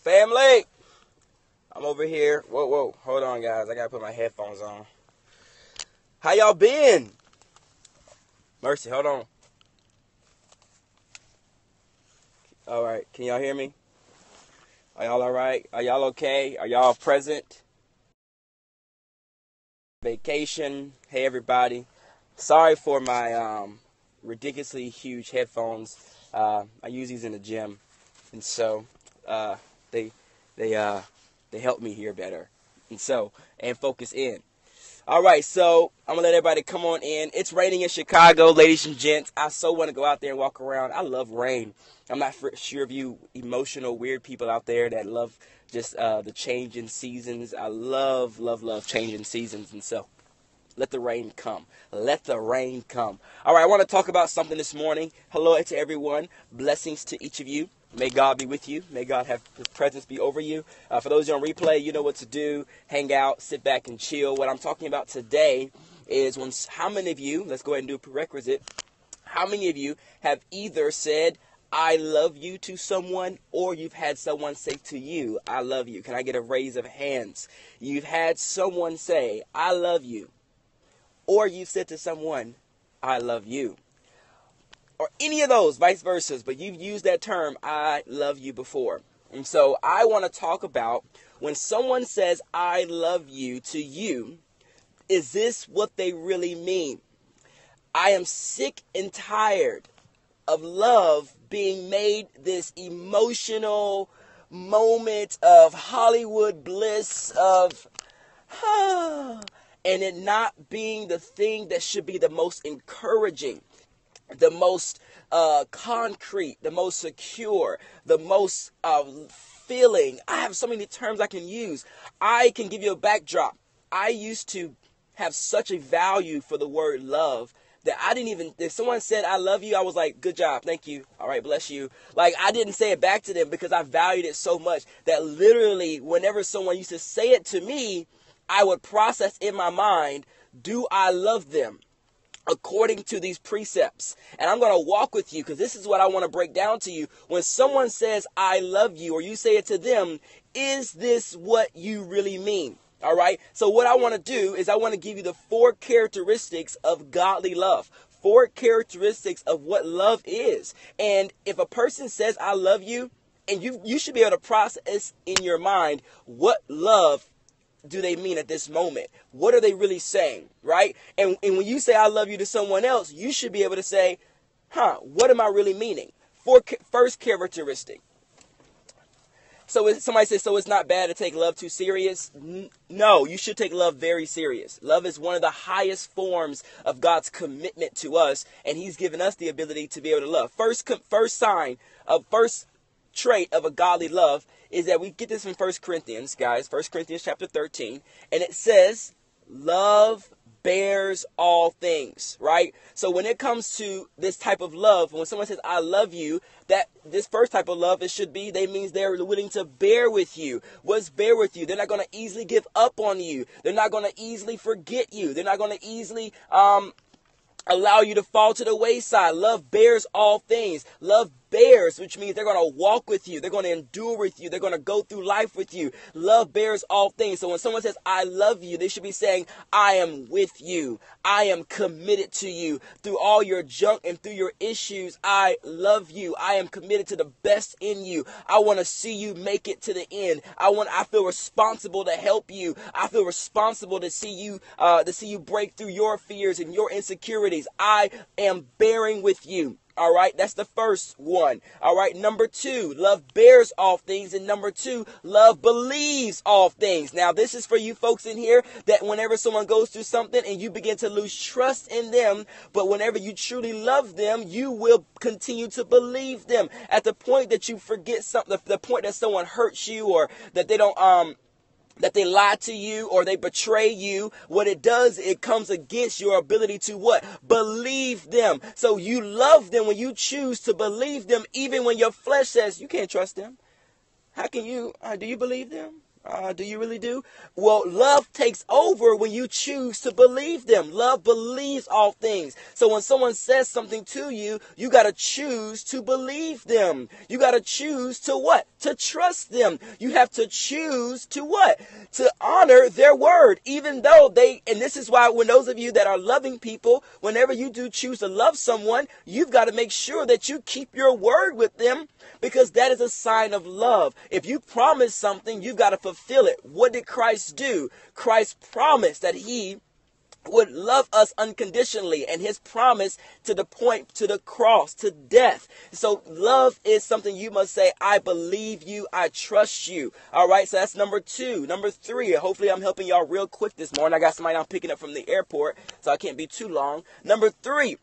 Family, I'm over here. Whoa, hold on, guys. I gotta put my headphones on. How y'all been? Mercy, hold on. All right, can y'all hear me? Are y'all all right? Are y'all okay? Are y'all present? Vacation. Hey, everybody. Sorry for my ridiculously huge headphones. I use these in the gym, and so they help me hear better, and focus in. All right, so I'm gonna let everybody come on in. It's raining in Chicago, ladies and gents. I so want to go out there and walk around. I love rain. I'm not sure of you emotional, weird people out there that love just the change in seasons. I love changing seasons, and so let the rain come. Let the rain come. All right, I want to talk about something this morning. Hello to everyone. Blessings to each of you. May God be with you. May God have His presence be over you. For those on replay, you know what to do. Hang out, sit back, and chill. What I'm talking about today is how many of you, let's go ahead and do a prerequisite, how many of you have either said, I love you to someone, or you've had someone say to you, I love you? Can I get a raise of hands? You've had someone say, I love you. Or you said to someone, I love you. Or any of those, vice versa. But you've used that term, I love you, before. And so I want to talk about when someone says, I love you to you, is this what they really mean? I am sick and tired of love being made this emotional moment of Hollywood bliss of, and it not being the thing that should be the most encouraging, the most concrete, the most secure, the most feeling. I have so many terms I can use. I can give you a backdrop. I used to have such a value for the word love that I didn't even, if someone said, I love you, I was like, good job, thank you, all right, bless you. Like, I didn't say it back to them because I valued it so much that literally whenever someone used to say it to me, I would process in my mind, do I love them according to these precepts? And I'm going to walk with you because this is what I want to break down to you. When someone says, I love you, or you say it to them, is this what you really mean? All right. So what I want to do is I want to give you the 4 characteristics of godly love. 4 characteristics of what love is. And if a person says, I love you, and you should be able to process in your mind what love do they mean at this moment? What are they really saying, right? And when you say I love you to someone else, you should be able to say, what am I really meaning? First characteristic. So somebody says, so it's not bad to take love too serious? No, you should take love very serious. Love is one of the highest forms of God's commitment to us, and He's given us the ability to be able to love. First trait of a godly love is that we get this from 1 Corinthians, guys, 1 Corinthians chapter 13, and it says, love bears all things, right? So when it comes to this type of love, when someone says, I love you, that this first type of love, they means they're willing to bear with you. What's bear with you? They're not going to easily give up on you. They're not going to easily forget you. They're not going to easily, allow you to fall to the wayside. Love bears all things. Love bears, which means they're going to walk with you. They're going to endure with you. They're going to go through life with you. Love bears all things. So when someone says, I love you, they should be saying, I am with you. I am committed to you. Through all your junk and through your issues, I love you. I am committed to the best in you. I want to see you make it to the end. I feel responsible to help you. I feel responsible to see you break through your fears and your insecurities. I am bearing with you. All right, that's the first one. All right, number 2, love bears all things. And number 2, love believes all things. Now, this is for you folks in here that whenever someone goes through something and you begin to lose trust in them, but whenever you truly love them, you will continue to believe them. At the point that you forget something, the point that someone hurts you or that they don't, that they lie to you or they betray you, what it does, it comes against your ability to what? Believe them. So you love them when you choose to believe them, even when your flesh says you can't trust them. How can you? Do you believe them? Do you really do? Well, love takes over when you choose to believe them. Love believes all things. So when someone says something to you, you got to choose to believe them. You got to choose to what? To trust them. You have to choose to what? To honor their word, even though and this is why when those of you that are loving people, whenever you do choose to love someone, you've got to make sure that you keep your word with them, because that is a sign of love. If you promise something, you've got to fulfill it. What did Christ do? Christ promised that he would love us unconditionally, and his promise to the point, to the cross, to death. So love is something you must say, I believe you, I trust you. All right, so that's number 2. Number 3, hopefully I'm helping y'all real quick this morning. I got somebody I'm picking up from the airport, so I can't be too long. Number 3,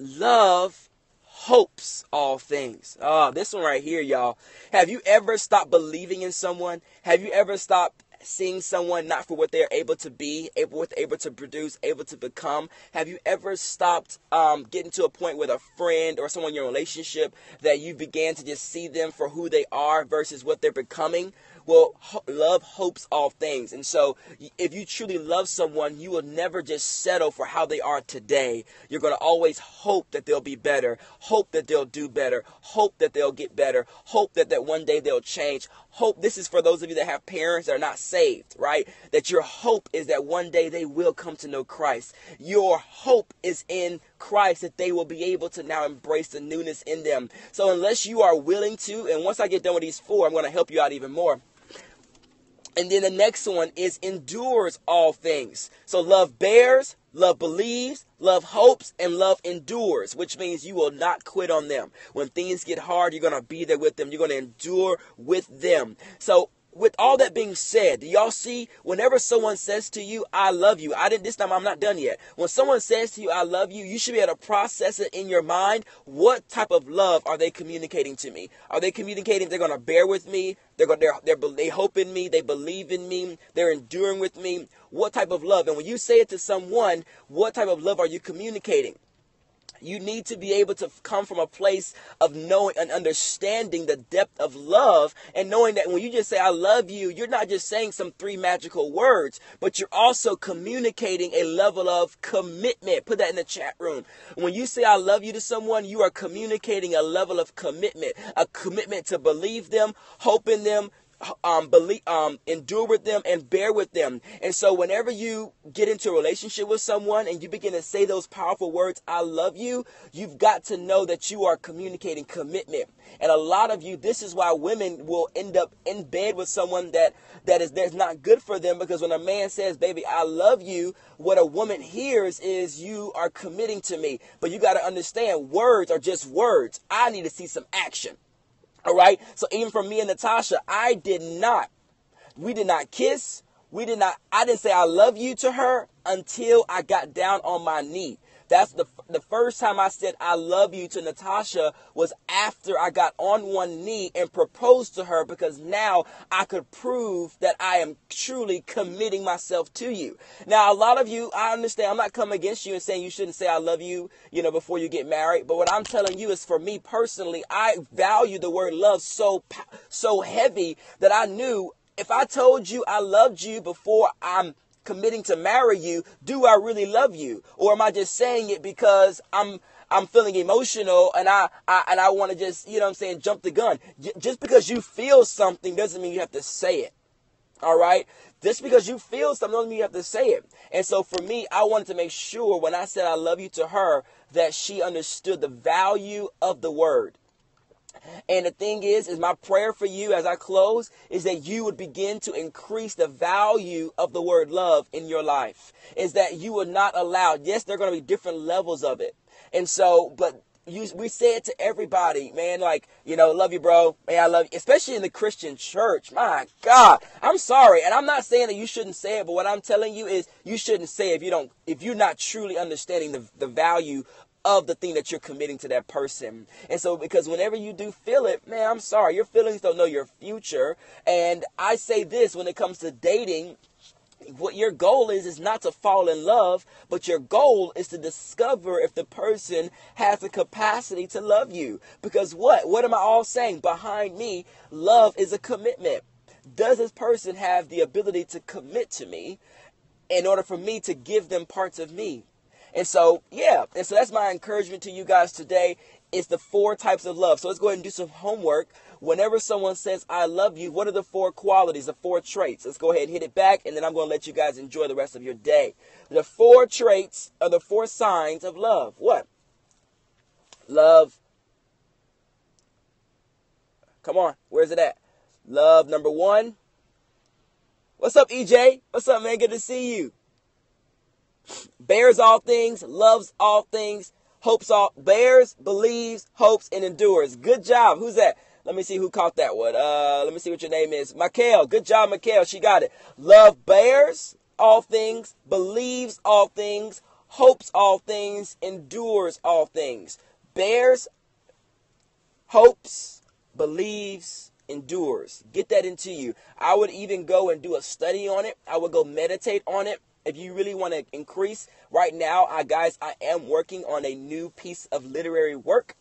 love hopes all things. Oh, this one right here, y'all. Have you ever stopped believing in someone? Have you ever stopped seeing someone not for what they're able to be, able to produce, able to become? Have you ever stopped getting to a point with a friend or someone in your relationship that you began to just see them for who they are versus what they're becoming? Well, love hopes all things. And so if you truly love someone, you will never just settle for how they are today. You're going to always hope that they'll be better, hope that they'll do better, hope that they'll get better, hope that one day they'll change. Hope, this is for those of you that have parents that are not saved, right? That your hope is that one day they will come to know Christ. Your hope is in Christ, that they will be able to now embrace the newness in them. So unless you are willing to, and once I get done with these 4, I'm going to help you out even more. And then the next one is endures all things. So love bears, love believes, love hopes, and love endures, which means you will not quit on them. When things get hard, you're going to be there with them. You're going to endure with them. So with all that being said, do y'all see, whenever someone says to you, I love you, this time I'm not done yet. When someone says to you, I love you, you should be able to process it in your mind. What type of love are they communicating to me? Are they communicating they're going to bear with me? They hope in me. They believe in me. They're enduring with me. What type of love? And when you say it to someone, what type of love are you communicating? You need to be able to come from a place of knowing and understanding the depth of love, and knowing that when you just say, I love you, you're not just saying some 3 magical words, but you're also communicating a level of commitment. Put that in the chat room. When you say, I love you to someone, you are communicating a level of commitment, a commitment to believe them, hope in them, endure with them, and bear with them. And so whenever you get into a relationship with someone and you begin to say those powerful words, I love you, you've got to know that you are communicating commitment. And a lot of you, this is why women will end up in bed with someone that's not good for them, because when a man says, baby, I love you, what a woman hears is, you are committing to me. But you got to understand, words are just words. I need to see some action. All right. So even for me and Natasha, we did not kiss. I didn't say I love you to her until I got down on my knee. That's the first time I said I love you to Natasha was after I got on one knee and proposed to her, because now I could prove that I am truly committing myself to you. Now, a lot of you, I understand, I'm not coming against you and saying you shouldn't say I love you, before you get married. But what I'm telling you is, for me personally, I value the word love so heavy that I knew if I told you I loved you before I'm committing to marry you, do I really love you? Or am I just saying it because I'm feeling emotional and I want to just, jump the gun? Just because you feel something doesn't mean you have to say it. All right? Just because you feel something doesn't mean you have to say it. And so for me, I wanted to make sure when I said I love you to her, that she understood the value of the word. And the thing is my prayer for you as I close is that you would begin to increase the value of the word love in your life. Is that you would not allow, yes, there are going to be different levels of it. And so, but we say it to everybody, man, like, love you, bro. Man, I love you, especially in the Christian church. My God, I'm sorry. And I'm not saying that you shouldn't say it, but what I'm telling you is you shouldn't say it if you're not truly understanding the value of the thing that you're committing to that person. And so, because whenever you do feel it, man, I'm sorry, your feelings don't know your future. And I say this, when it comes to dating, what your goal is not to fall in love, but your goal is to discover if the person has the capacity to love you. Because what am I all saying? Behind me, love is a commitment. does this person have the ability to commit to me in order for me to give them parts of me? And so, yeah. And so that's my encouragement to you guys today. It's the 4 types of love. So let's go ahead and do some homework. Whenever someone says, I love you, what are the 4 qualities, the 4 traits? Let's go ahead and hit it back, and then I'm going to let you guys enjoy the rest of your day. The 4 traits are the 4 signs of love. What? Love. Come on. Where's it at? Love, number 1. What's up, EJ? What's up, man? Good to see you. Bears all things, loves all things, hopes all, bears, believes, hopes, and endures. Good job. Who's that? Let me see who caught that one. Let me see what your name is. Mikhail. Good job, Mikhail. She got it. Love bears all things, believes all things, hopes all things, endures all things. Bears, hopes, believes, endures. Get that into you. I would even go and do a study on it. I would go meditate on it. If you really want to increase, right now, guys, I am working on a new piece of literary work.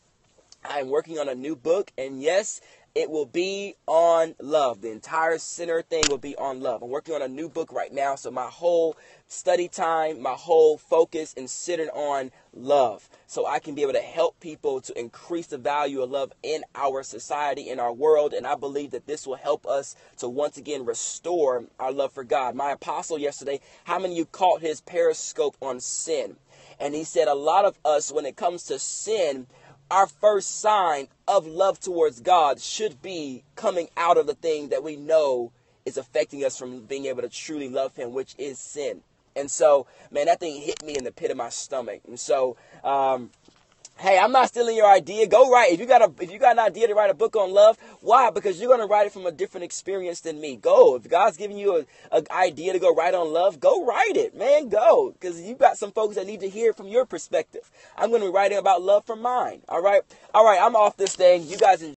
I'm working on a new book, and yes, it will be on love. The entire center thing will be on love. I'm working on a new book right now, so my whole study time, my whole focus is centered on love, so I can be able to help people to increase the value of love in our society, in our world, and I believe that this will help us to once again restore our love for God. My apostle yesterday, how many of you caught his periscope on sin? And he said a lot of us, when it comes to sin, our first sign of love towards God should be coming out of the thing that we know is affecting us from being able to truly love him, which is sin. And so, man, that thing hit me in the pit of my stomach. And so, hey, I'm not stealing your idea. Go write. If you got an idea to write a book on love, why? Because you're going to write it from a different experience than me. Go. If God's giving you an idea to go write on love, go write it, man. Go. Because you got some folks that need to hear it from your perspective. I'm going to be writing about love from mine. All right. I'm off this thing. You guys enjoy.